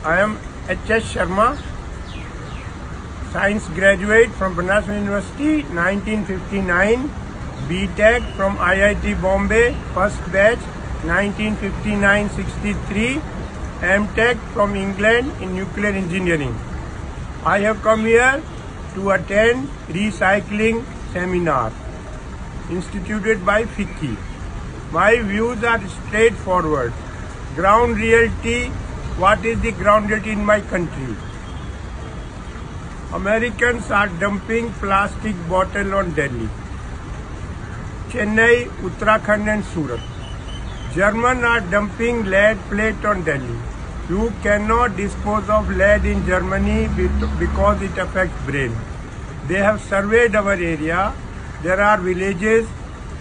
I am H.S. Sharma, Science graduate from Banaras University, 1959, B.Tech from IIT Bombay, first batch, 1959-63, M.Tech from England in nuclear engineering. I have come here to attend recycling seminar instituted by FICCI. My views are straightforward. Ground reality. What is the ground reality in my country? Americans are dumping plastic bottle on Delhi, Chennai, Uttarakhand and Surat. Germans are dumping lead plate on Delhi. You cannot dispose of lead in Germany because it affects brain. They have surveyed our area. There are villages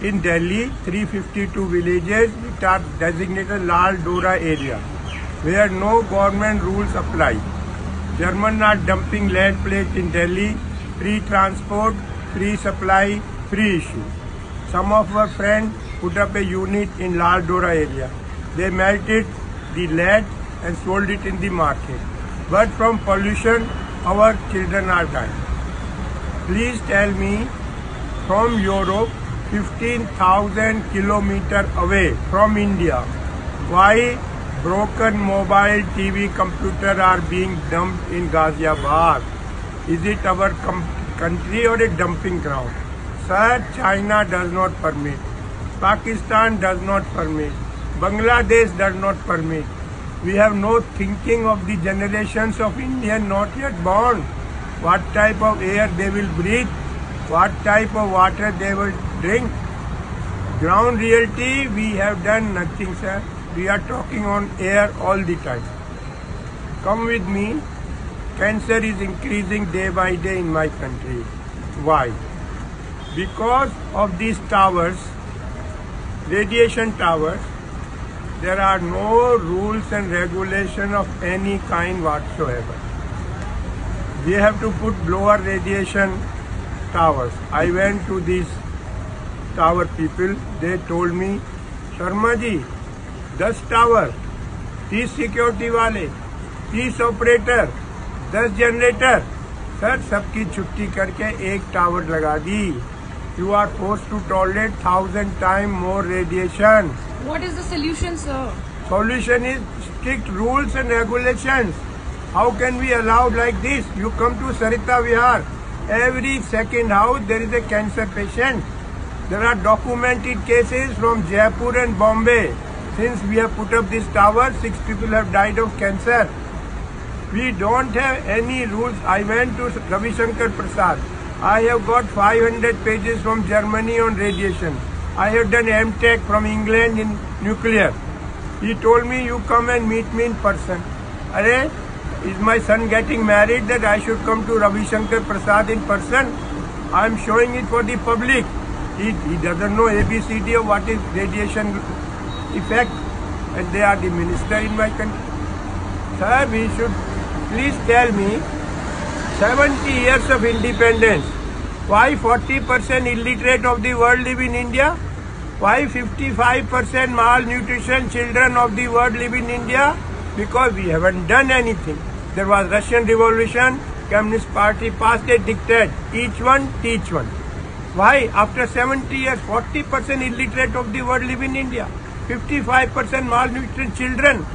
in Delhi, 352 villages which are designated Lal Dora area, where no government rules apply. Germans are dumping lead plate in Delhi, free transport, free supply, free issue. Some of our friends put up a unit in Lal Dora area. They melted the lead and sold it in the market. But from pollution, our children are dying. Please tell me, from Europe, 15,000 kilometers away from India, why broken mobile TV computer are being dumped in Ghaziabad? Is it our country or a dumping ground? Sir, China does not permit. Pakistan does not permit. Bangladesh does not permit. We have no thinking of the generations of Indians not yet born. What type of air they will breathe? What type of water they will drink? Ground reality, we have done nothing, sir. We are talking on air all the time. Come with me. Cancer is increasing day by day in my country. Why? Because of these towers, radiation towers, there are no rules and regulation of any kind whatsoever. We have to put lower radiation towers. I went to these tower people. They told me, Sharma ji, 10 tower, 30 security वाले, 30 operator, 10 generator. Sir, सबकी छुट्टी करके एक tower लगा दी. You are forced to tolerate 1,000 times more radiation. What is the solution, sir? Solution is strict rules and regulations. How can we allow like this? You come to Sarita Vihar, every second house there is a cancer patient. There are documented cases from Jaipur and Bombay. Since we have put up this tower, 6 people have died of cancer. We don't have any rules. I went to Ravi Shankar Prasad. I have got 500 pages from Germany on radiation. I have done M.Tech from England in nuclear. He told me, you come and meet me in person. Arey, is my son getting married that I should come to Ravi Shankar Prasad in person? I am showing it for the public. He doesn't know ABCD of what is radiation effect, and they are the minister in my country. Sir, we should please tell me, 70 years of independence, why 40% illiterate of the world live in India? Why 55% malnutrition children of the world live in India? Because we haven't done anything. There was Russian Revolution, Communist Party passed a diktat, each one teach one. Why? After 70 years, 40% illiterate of the world live in India. 55% malnutrition children.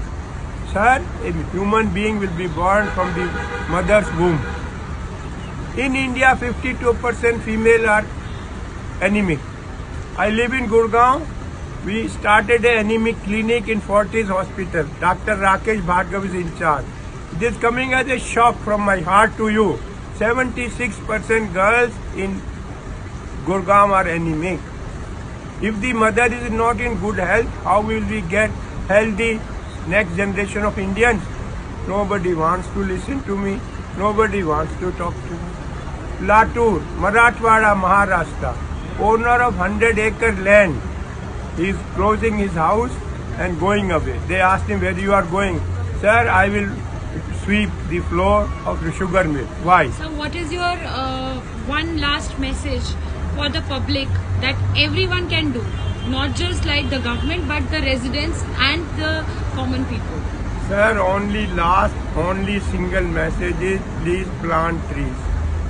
Sir, a human being will be born from the mother's womb. In India, 52% female are anemic. I live in Gurgaon. We started an anemic clinic in Fortis Hospital. Dr. Rakesh Bhargav is in charge. It is coming as a shock from my heart to you. 76% girls in Gurgaon are anemic. If the mother is not in good health, how will we get healthy next generation of Indians? Nobody wants to listen to me. Nobody wants to talk to me. Latur, Marathwada, Maharashtra, owner of 100-acre land, he is closing his house and going away. They asked him, where you are going? Sir, I will sweep the floor of the sugar mill. Why? So what is your one last message for the public that everyone can do? not just like the government but the residents and the common people. Sir, only single message is please plant trees.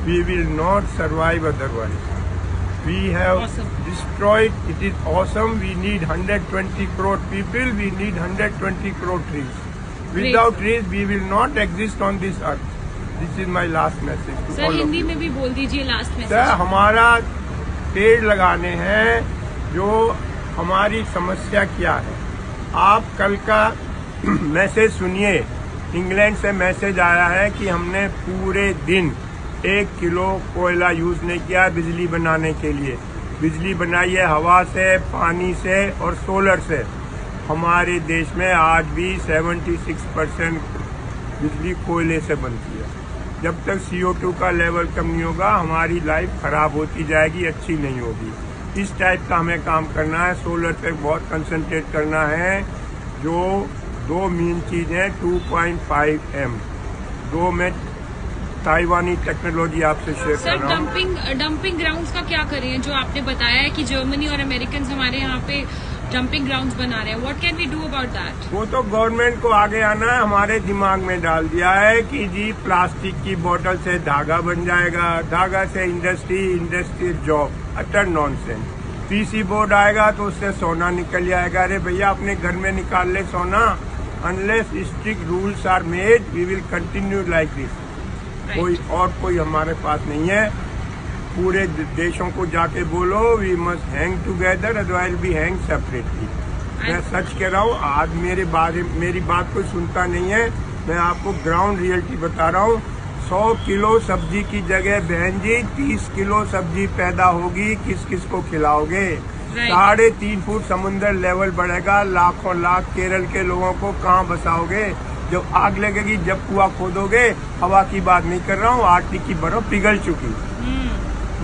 We will not survive otherwise. We have Awesome. destroyed. It is awesome. We need 120 crore people. We need 120 crore trees. Without trees, we will not exist on this earth. This is my last message to sir all of Hindi you. में भी बोल दीजिए last sir, message. हमारा पेड़ लगाने हैं। जो हमारी समस्या क्या है, आप कल का मैसेज सुनिए। इंग्लैंड से मैसेज आया है कि हमने पूरे दिन 1 किलो कोयला यूज नहीं किया बिजली बनाने के लिए। बिजली बनाई है हवा से, पानी से और सोलर से। हमारे देश में आज भी 76% बिजली कोयले से बनती है। जब तक CO2 का लेवल कम नहीं होगा, हमारी लाइफ खराब होती जाएगी, अच्छी नहीं होगी। इस टाइप का हमें काम करना है। सोलर पे बहुत कंसंट्रेट करना है। जो 2 मेन चीज है, 2.5 M, 2 में ताइवानी टेक्नोलॉजी आपसे शेयर सर कर रहा हूँ। डंपिंग ग्राउंड्स का क्या करें? जो आपने बताया है कि जर्मनी और अमेरिकन हमारे यहाँ पे डंपिंग ग्राउंड्स बना रहे हैं, what can we do about that? वो तो गवर्नमेंट को आगे आना है। हमारे दिमाग में डाल दिया है कि जी प्लास्टिक की बोतल से धागा बन जाएगा, धागा से industry job. Utter nonsense. PC board आएगा तो उससे सोना निकल जाएगा। अरे भैया, अपने घर में निकाल ले सोना। Unless strict rules are made, we will continue like this. कोई हमारे पास नहीं है। पूरे देशों को जाके बोलो we must hang together, otherwise be hang separately. मैं सच कह रहा हूँ। आज मेरी बात कोई सुनता नहीं है। मैं आपको ग्राउंड रियलिटी बता रहा हूँ। 100 किलो सब्जी की जगह बहन जी 30 किलो सब्जी पैदा होगी। किस किस को खिलाओगे? 3.5 फुट समुद्र लेवल बढ़ेगा। लाखों लाख केरल के लोगों को कहाँ बसाओगे? जब आग लगेगी, जब कुआं खोदोगे। हवा की बात नहीं कर रहा हूँ, आर्टिक की बर्फ पिघल चुकी।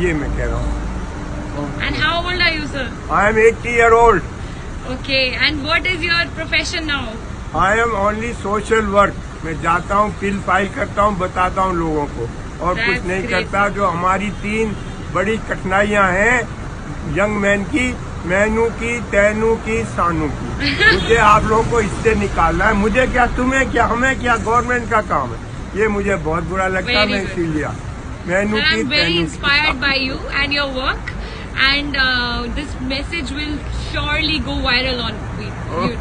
ये मैं कह रहा हूँ। And how old are you sir? I am 80 year old. Okay, and what is your profession now? I am only social work. मैं जाता हूँ, बिल फाइल करता हूँ, बताता हूँ लोगों को, और That's कुछ नहीं great. करता। जो हमारी 3 बड़ी कठिनाइयाँ हैं यंग मैन की, मैनू की, तैनू की, सानू की, मुझे आप लोगों को इससे निकालना है। मुझे क्या, तुम्हें क्या, हमें क्या, गवर्नमेंट का काम है। ये मुझे बहुत बुरा लगता है। मैं इसीलिए मैनू Sir, की, I'm very तैनू inspired by you and your work, and this message will surely go viral on YouTube.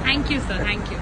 Thank you, sir. Thank you.